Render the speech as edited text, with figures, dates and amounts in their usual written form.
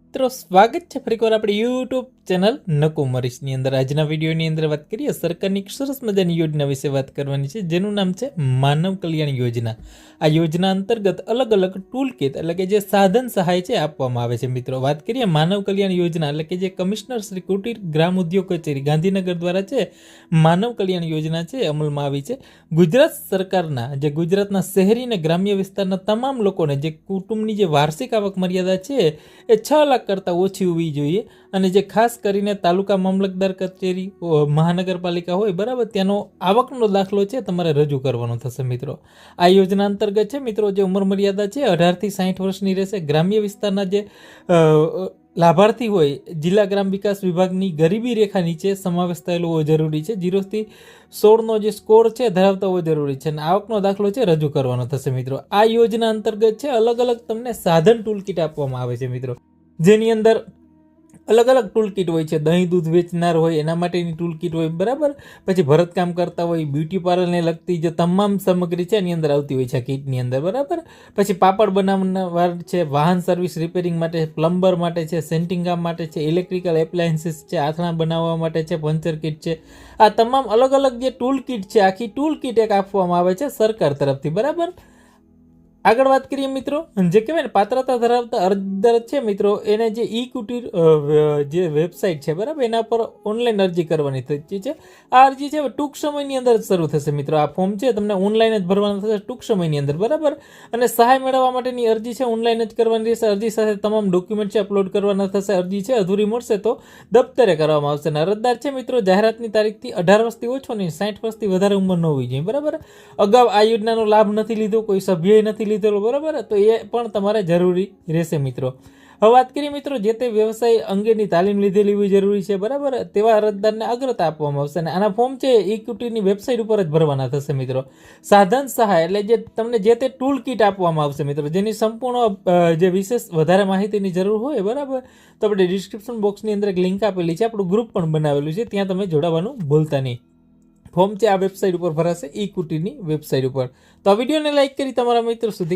મિત્રો સ્વાગત છે ફરીકવાર આપણી યુટ્યુબ ચેનલ નકો મરીશની અંદર। આજના વિડીયોની અંદર વાત કરીએ સરકારની એક સરસ મજાની યોજના વિશે વાત કરવાની છે, જેનું નામ છે માનવ કલ્યાણ યોજના। આ યોજના અંતર્ગત અલગ અલગ ટૂલ કિટ એટલે કે જે સાધન સહાય છે આપવામાં આવે છે। મિત્રો વાત કરીએ માનવ કલ્યાણ યોજના એટલે કે જે કમિશનર શ્રી કુટીર ગ્રામ ઉદ્યોગ કચેરી ગાંધીનગર દ્વારા છે માનવ કલ્યાણ યોજના છે અમલમાં આવી છે। ગુજરાત સરકારના જે ગુજરાતના શહેરી અને ગ્રામ્ય વિસ્તારના તમામ લોકોને જે કુટુંબની જે વાર્ષિક આવક મર્યાદા છે એ 6 લાખ કરતાં ઓછી હોવી જોઈએ, અને જે ખાસ કરીને તાલુકા મામલતદાર કચેરી મહાનગરપાલિકા હોય બરાબર ત્યાંનો આવકનો દાખલો છે તમારે રજૂ કરવાનો થશે। મિત્રો આ યોજના અંતર્ગત છે મિત્રો જે ઉંમર મર્યાદા છે 18 થી 60 વર્ષની રહેશે। ગ્રામ્ય વિસ્તારના જે લાભાર્થી હોય જિલ્લા ગ્રામ વિકાસ વિભાગની ગરીબી રેખા નીચે સમાવેશ થયેલો હોવો જરૂરી છે। 0 થી 16નો જે સ્કોર છે ધરાવતા હોવો જરૂરી છે, અને આવકનો દાખલો છે રજૂ કરવાનો થશે। મિત્રો આ યોજના અંતર્ગત છે અલગ અલગ તમને સાધન ટૂલ કિટ આપવામાં આવે છે મિત્રો, જેની અંદર અલગ અલગ ટૂલ કિટ હોય છે। દહીં દૂધ વેચનાર હોય એના માટેની ટૂલ કિટ હોય બરાબર, પછી ભરતકામ કરતા હોય, બ્યુટી પાર્લરને લગતી જે તમામ સામગ્રી છે એની અંદર આવતી હોય છે કિટની અંદર બરાબર। પછી પાપડ બનાવનાર છે, વાહન સર્વિસ રિપેરિંગ માટે, પ્લમ્બર માટે છે, સેન્ટિંગ કામ માટે છે, ઇલેક્ટ્રિકલ એપ્લાયન્સીસ છે, આથણા બનાવવા માટે છે, પંચર કિટ છે। આ તમામ અલગ અલગ જે ટૂલ કિટ છે આખી ટૂલ કિટ એક આપવામાં આવે છે સરકાર તરફથી બરાબર। આગળ વાત કરીએ મિત્રો, જે કહેવાય ને પાત્રતા ધરાવતા અરજદાર છે મિત્રો એને જે ઈ કુટીર જે વેબસાઇટ છે બરાબર એના પર ઓનલાઈન અરજી કરવાની થતી છે। આ અરજી છે ટૂંક સમયની અંદર જ શરૂ થશે મિત્રો। આ ફોર્મ છે તમને ઓનલાઈન જ ભરવાનું થશે ટૂંક સમયની અંદર બરાબર, અને સહાય મેળવવા માટેની અરજી છે ઓનલાઈન જ કરવાની રહેશે। અરજી સાથે તમામ ડોક્યુમેન્ટ છે અપલોડ કરવાના થશે। અરજી છે અધૂરી મળશે તો દફતરે કરવામાં આવશે। અને અરજદાર છે મિત્રો જાહેરાતની તારીખથી 18 વર્ષથી ઓછો નહીં 60 વર્ષથી વધારે ઉંમર ન હોવી જોઈએ બરાબર। અગાઉ આ યોજનાનો લાભ નથી લીધો, કોઈ સભ્યએ નથી લીધેલો બરાબર, તો એ પણ તમારે જરૂરી રહેશે મિત્રો। હવે વાત કરીએ મિત્રો જે તે વ્યવસાય અંગેની તાલીમ લીધેલી હોવી જરૂરી છે બરાબર, તેવા અરજદારને અગ્રતા આપવામાં આવશે। અને આના ફોર્મ છે ઈ કુટીરની વેબસાઇટ ઉપર જ ભરવાના થશે મિત્રો। સાધન સહાય એટલે જે તમને જે તે ટૂલ કિટ આપવામાં આવશે મિત્રો, જેની સંપૂર્ણ જે વિશેષ વધારે માહિતીની જરૂર હોય બરાબર તો આપણે ડિસ્ક્રિપ્શન બોક્સની અંદર એક લિંક આપેલી છે, આપણું ગ્રુપ પણ બનાવેલું છે, ત્યાં તમે જોડાવાનું ભૂલતા નહીં। ફોર્મ છે આ વેબસાઇટ ઉપર ભરાશે ઈ કુટીરની વેબસાઇટ ઉપર। તો આ વિડીયોને લાઈક કરી તમારા મિત્રો સુધી